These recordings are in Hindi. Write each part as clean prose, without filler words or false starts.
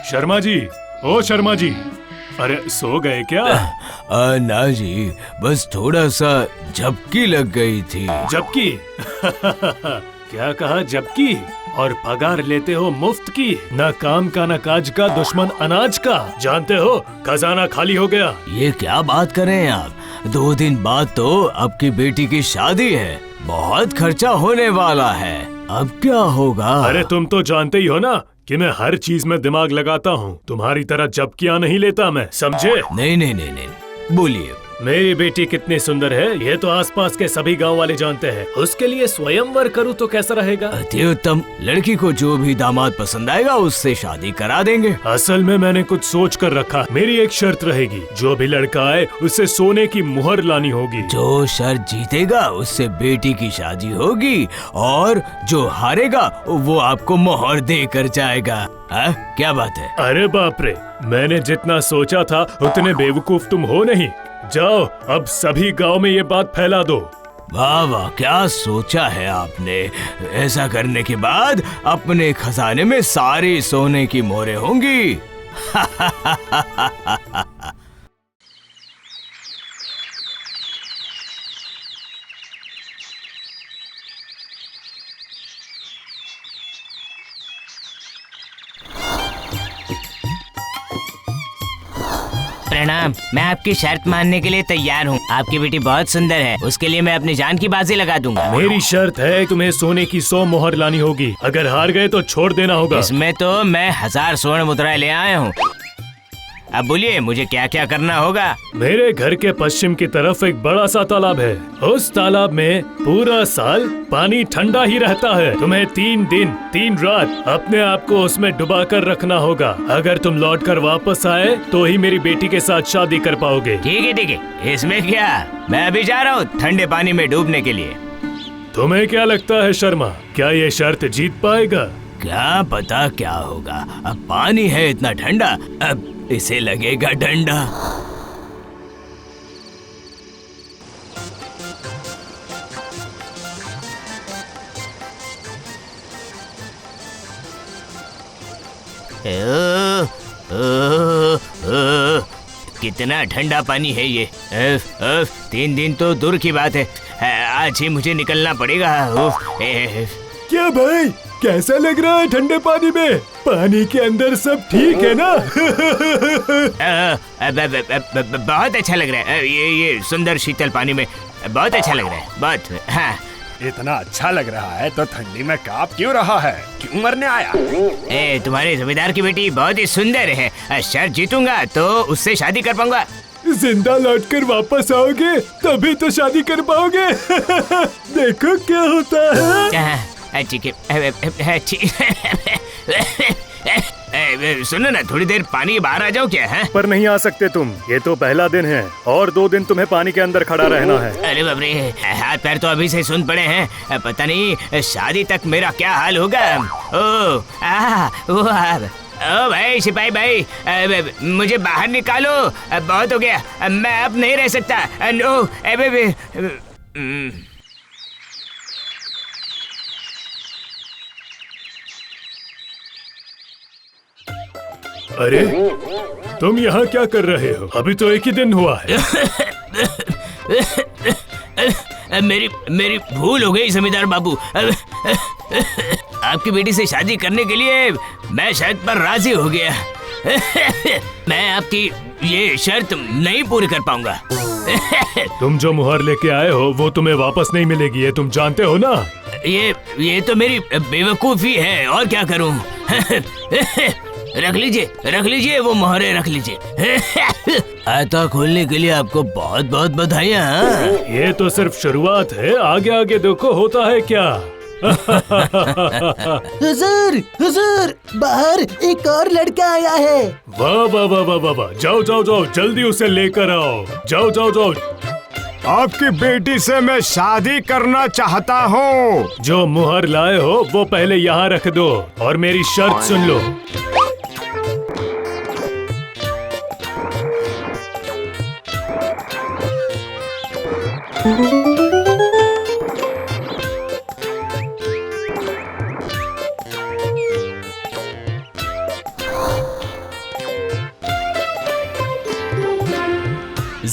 शर्मा जी, ओ शर्मा जी, अरे सो गए क्या? ना जी, बस थोड़ा सा झपकी लग गई थी। झपकी? क्या कहा झपकी? और पगार लेते हो मुफ्त की, न काम का न काज का, दुश्मन अनाज का। जानते हो खजाना खाली हो गया। ये क्या बात कर रहे हैं आप? 2 दिन बाद तो आपकी बेटी की शादी है, बहुत खर्चा होने वाला है, अब क्या होगा? अरे तुम तो जानते ही हो ना कि मैं हर चीज में दिमाग लगाता हूँ। तुम्हारी तरह झपकियाँ नहीं लेता मैं, समझे? नहीं नहीं नहीं नहीं, बोलिए। मेरी बेटी कितनी सुंदर है ये तो आसपास के सभी गांव वाले जानते हैं। उसके लिए स्वयंवर करूँ तो कैसा रहेगा? अति उत्तम, लड़की को जो भी दामाद पसंद आएगा उससे शादी करा देंगे। असल में मैंने कुछ सोच कर रखा। मेरी एक शर्त रहेगी, जो भी लड़का आए उसे सोने की मुहर लानी होगी। जो शर्त जीतेगा उससे बेटी की शादी होगी, और जो हारेगा वो आपको मोहर दे कर जाएगा। क्या बात है? अरे बाप रे, मैंने जितना सोचा था उतने बेवकूफ तुम हो नहीं। जाओ अब सभी गांव में ये बात फैला दो। वाह वाह, क्या सोचा है आपने। ऐसा करने के बाद अपने खजाने में सारी सोने की मोहरें होंगी। प्रणाम, मैं आपकी शर्त मानने के लिए तैयार हूँ। आपकी बेटी बहुत सुंदर है, उसके लिए मैं अपनी जान की बाजी लगा दूंगा। मेरी शर्त है तुम्हें सोने की 100 मोहर लानी होगी। अगर हार गए तो छोड़ देना होगा। इसमें तो मैं 1000 स्वर्ण मुद्राएं ले आया हूँ। अब बोलिए मुझे क्या क्या करना होगा? मेरे घर के पश्चिम की तरफ एक बड़ा सा तालाब है। उस तालाब में पूरा साल पानी ठंडा ही रहता है। तुम्हें 3 दिन 3 रात अपने आप को उसमें डुबा कर रखना होगा। अगर तुम लौट कर वापस आए तो ही मेरी बेटी के साथ शादी कर पाओगे। ठीक है ठीक है, इसमें क्या, मैं अभी जा रहा हूँ ठंडे पानी में डूबने के लिए। तुम्हें क्या लगता है शर्मा, क्या ये शर्त जीत पाएगा? क्या पता क्या होगा, अब पानी है इतना ठंडा, अब इसे लगेगा डंडा। कितना ठंडा पानी है ये। 3 दिन तो दूर की बात है, आज ही मुझे निकलना पड़ेगा। क्या भाई, कैसा लग रहा है ठंडे पानी में? पानी के अंदर सब ठीक है ना? बहुत अच्छा लग रहा है, ये सुंदर शीतल पानी में बहुत अच्छा लग रहा है, बहुत। हाँ, इतना अच्छा लग रहा है तो ठंडी में कांप क्यों रहा है? क्यों मरने आया? तुम्हारे जमींदार की बेटी बहुत ही सुंदर है, शर्त जीतूंगा तो उससे शादी कर पाऊंगा। जिंदा लौटकर वापस आओगे तभी तो शादी कर पाओगे। देखो क्या होता है। ठीक है, सुनो ना, थोड़ी देर पानी के बाहर आ जाओ क्या है? पर नहीं आ सकते तुम, ये तो पहला दिन है और 2 दिन तुम्हें पानी के अंदर खड़ा रहना है। अरे बाप रे, हाथ पैर तो अभी से सुन पड़े हैं, पता नहीं शादी तक मेरा क्या हाल होगा। ओ भाई सिपाही भाई, मुझे बाहर निकालो, बहुत हो गया, मैं अब नहीं रह सकता। अरे तुम यहाँ क्या कर रहे हो? अभी तो एक ही दिन हुआ है। मेरी भूल हो गई जमींदार बाबू। आपकी बेटी से शादी करने के लिए मैं शर्त पर राजी हो गया। मैं आपकी ये शर्त नहीं पूरी कर पाऊंगा। तुम जो मुहर लेके आए हो वो तुम्हें वापस नहीं मिलेगी, ये तुम जानते हो ना? ये तो मेरी बेवकूफी है, और क्या करूं? रख लीजिए वो मोहरे रख लीजिए। खाता खोलने के लिए आपको बहुत बहुत बधाइयाँ। ये तो सिर्फ शुरुआत है, आगे आगे देखो होता है क्या। हुजूर, बाहर एक और लड़का आया है। वाह वाह वाह वाह वाह वाह, जाओ जल्दी उसे लेकर आओ। जाओ। आपकी बेटी से मैं शादी करना चाहता हूँ। जो मुहर लाए हो वो पहले यहाँ रख दो और मेरी शर्त सुन लो।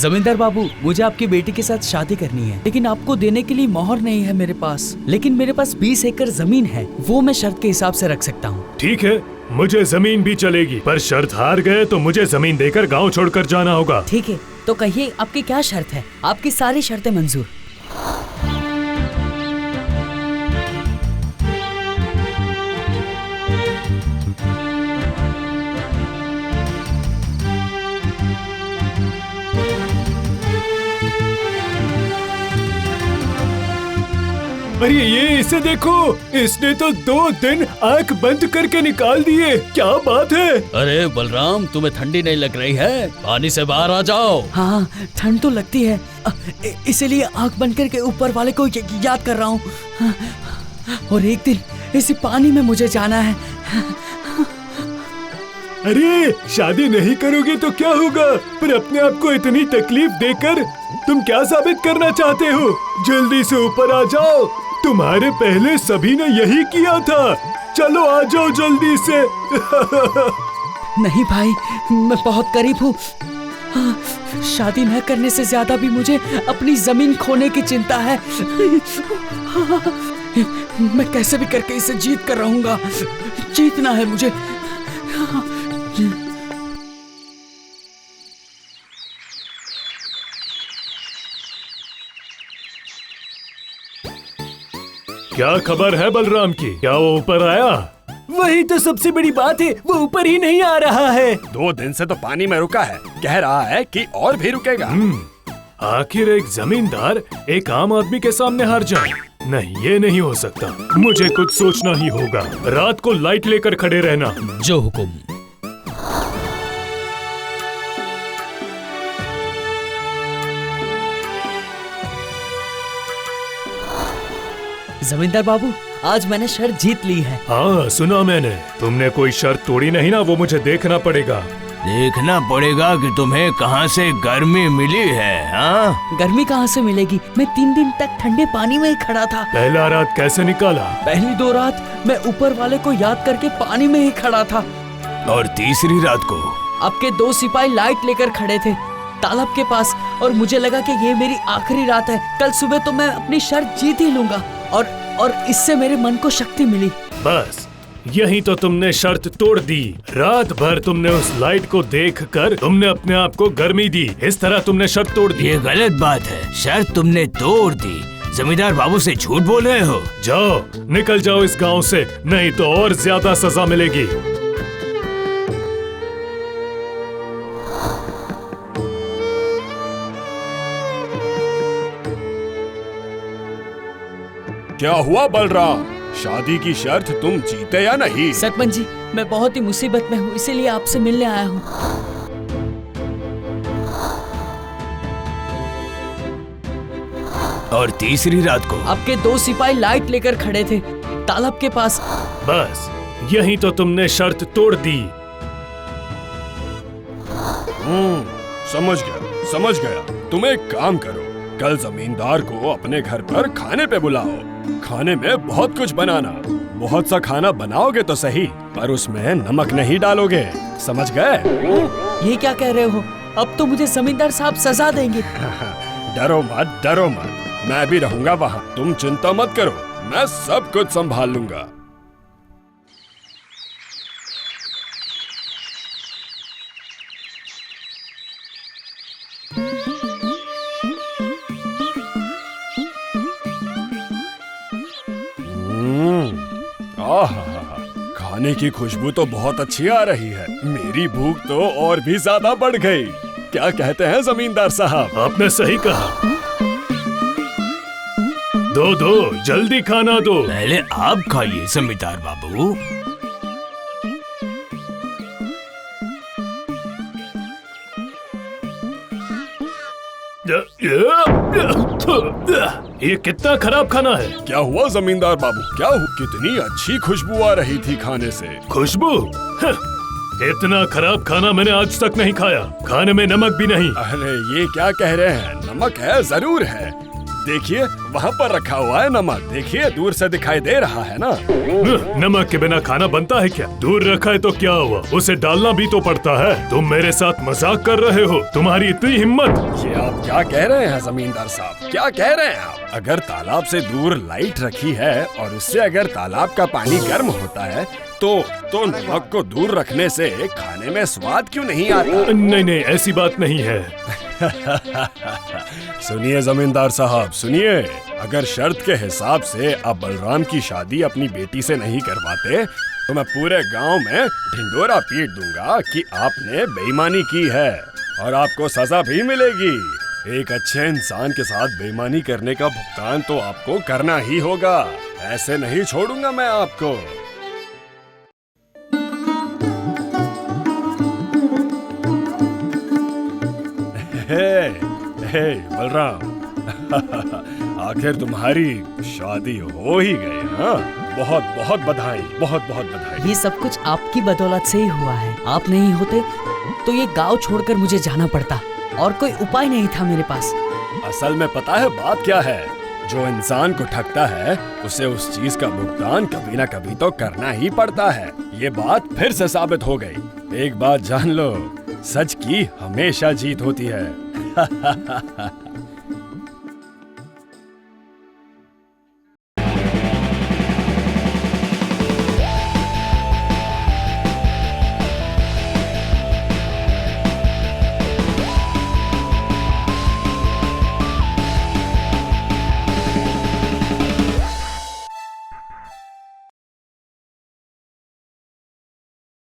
जमींदार बाबू, मुझे आपकी बेटी के साथ शादी करनी है, लेकिन आपको देने के लिए मोहर नहीं है मेरे पास। लेकिन मेरे पास 20 एकड़ जमीन है, वो मैं शर्त के हिसाब से रख सकता हूँ। ठीक है, मुझे जमीन भी चलेगी, पर शर्त हार गए तो मुझे जमीन देकर गांव छोड़कर जाना होगा। ठीक है, तो कहिए आपकी क्या शर्त है? आपकी सारी शर्तें मंजूर। अरे ये इसे देखो, इसने तो 2 दिन आंख बंद करके निकाल दिए। क्या बात है? अरे बलराम, तुम्हें ठंडी नहीं लग रही है? पानी से बाहर आ जाओ। हाँ, ठंड तो लगती है, इसीलिए आंख बंद करके ऊपर वाले को याद कर रहा हूँ। और एक दिन इसी पानी में मुझे जाना है। अरे शादी नहीं करोगे तो क्या होगा? पर अपने आप को इतनी तकलीफ देकर तुम क्या साबित करना चाहते हो? जल्दी से ऊपर आ जाओ, तुम्हारे पहले सभी ने यही किया था। चलो आ जाओ जल्दी से। नहीं भाई, मैं बहुत करीब हूँ। शादी न करने से ज्यादा भी मुझे अपनी जमीन खोने की चिंता है। मैं कैसे भी करके इसे जीत कर रहूंगा। जीतना है मुझे। क्या खबर है बलराम की? क्या वो ऊपर आया? वही तो सबसे बड़ी बात है, वो ऊपर ही नहीं आ रहा है। 2 दिन से तो पानी में रुका है, कह रहा है कि और भी रुकेगा। आखिर एक जमींदार एक आम आदमी के सामने हार जाए? नहीं, ये नहीं हो सकता। मुझे कुछ सोचना ही होगा। रात को लाइट लेकर खड़े रहना। जो हुकुम। जमींदार बाबू, आज मैंने शर्त जीत ली है। हाँ सुना मैंने। तुमने कोई शर्त तोड़ी नहीं ना? वो मुझे देखना पड़ेगा। देखना पड़ेगा कि तुम्हें कहाँ से गर्मी मिली है। हाँ, गर्मी कहाँ से मिलेगी? मैं 3 दिन तक ठंडे पानी में ही खड़ा था। पहला रात कैसे निकाला? पहली 2 रात मैं ऊपर वाले को याद करके पानी में ही खड़ा था। और तीसरी रात को? आपके 2 सिपाही लाइट लेकर खड़े थे तालाब के पास, और मुझे लगा कि ये मेरी आखिरी रात है। कल सुबह तो मैं अपनी शर्त जीत ही लूंगा, और इससे मेरे मन को शक्ति मिली। बस यही तो तुमने शर्त तोड़ दी। रात भर तुमने उस लाइट को देखकर तुमने अपने आप को गर्मी दी। इस तरह तुमने शर्त तोड़ दी। ये गलत बात है, शर्त तुमने तोड़ दी। जमींदार बाबू से झूठ बोल रहे हो। जाओ, निकल जाओ इस गांव से, नहीं तो और ज्यादा सजा मिलेगी। क्या हुआ बलराम? शादी की शर्त तुम जीते या नहीं? सरपंच जी, मैं बहुत ही मुसीबत में हूँ, इसीलिए आपसे मिलने आया हूँ। और तीसरी रात को? आपके 2 सिपाही लाइट लेकर खड़े थे तालाब के पास। बस यही तो तुमने शर्त तोड़ दी। समझ गया। तुम एक काम करो, कल जमींदार को अपने घर पर खाने पे बुलाओ। खाने में बहुत कुछ बनाना। बहुत सा खाना बनाओगे तो सही, पर उसमें नमक नहीं डालोगे। समझ गए? ये क्या कह रहे हो? अब तो मुझे जमींदार साहब सजा देंगे। डरो मत, मैं भी रहूंगा वहाँ। तुम चिंता मत करो, मैं सब कुछ संभाल लूंगा। खाने की खुशबू तो बहुत अच्छी आ रही है। मेरी भूख तो और भी ज्यादा बढ़ गई। क्या कहते हैं जमींदार साहब? आपने सही कहा। दो जल्दी खाना दो। पहले आप खाइए जमींदार बाबू। ये कितना खराब खाना है। क्या हुआ जमींदार बाबू? क्या हुआ? कितनी अच्छी खुशबू आ रही थी खाने से। खुशबू? इतना खराब खाना मैंने आज तक नहीं खाया। खाने में नमक भी नहीं। अरे ये क्या कह रहे हैं? नमक है, जरूर है। देखिए वहाँ पर रखा हुआ है नमक, देखिए दूर से दिखाई दे रहा है ना। नमक के बिना खाना बनता है क्या? दूर रखा है तो क्या हुआ, उसे डालना भी तो पड़ता है। तुम मेरे साथ मजाक कर रहे हो? तुम्हारी इतनी हिम्मत! ये आप क्या कह रहे हैं जमींदार साहब, क्या कह रहे हैं आप? अगर तालाब से दूर लाइट रखी है और उससे अगर तालाब का पानी गर्म होता है तो नमक को दूर रखने से खाने में स्वाद क्यों नहीं आता? नहीं नहीं, ऐसी बात नहीं है। सुनिए जमींदार साहब सुनिए, अगर शर्त के हिसाब से आप बलराम की शादी अपनी बेटी से नहीं करवाते तो मैं पूरे गांव में ढिंडोरा पीट दूंगा कि आपने बेईमानी की है और आपको सजा भी मिलेगी। एक अच्छे इंसान के साथ बेईमानी करने का भुगतान तो आपको करना ही होगा, ऐसे नहीं छोड़ूंगा मैं आपको। हे बलराम, आखिर तुम्हारी शादी हो ही गई। हाँ, बहुत बहुत बधाई, बहुत बहुत बधाई। ये सब कुछ आपकी बदौलत से ही हुआ है। आप नहीं होते तो ये गांव छोड़कर मुझे जाना पड़ता और कोई उपाय नहीं था मेरे पास। असल में पता है बात क्या है, जो इंसान को ठगता है उसे उस चीज का भुगतान कभी ना कभी तो करना ही पड़ता है। ये बात फिर से साबित हो गई। एक बात जान लो, सच की हमेशा जीत होती है।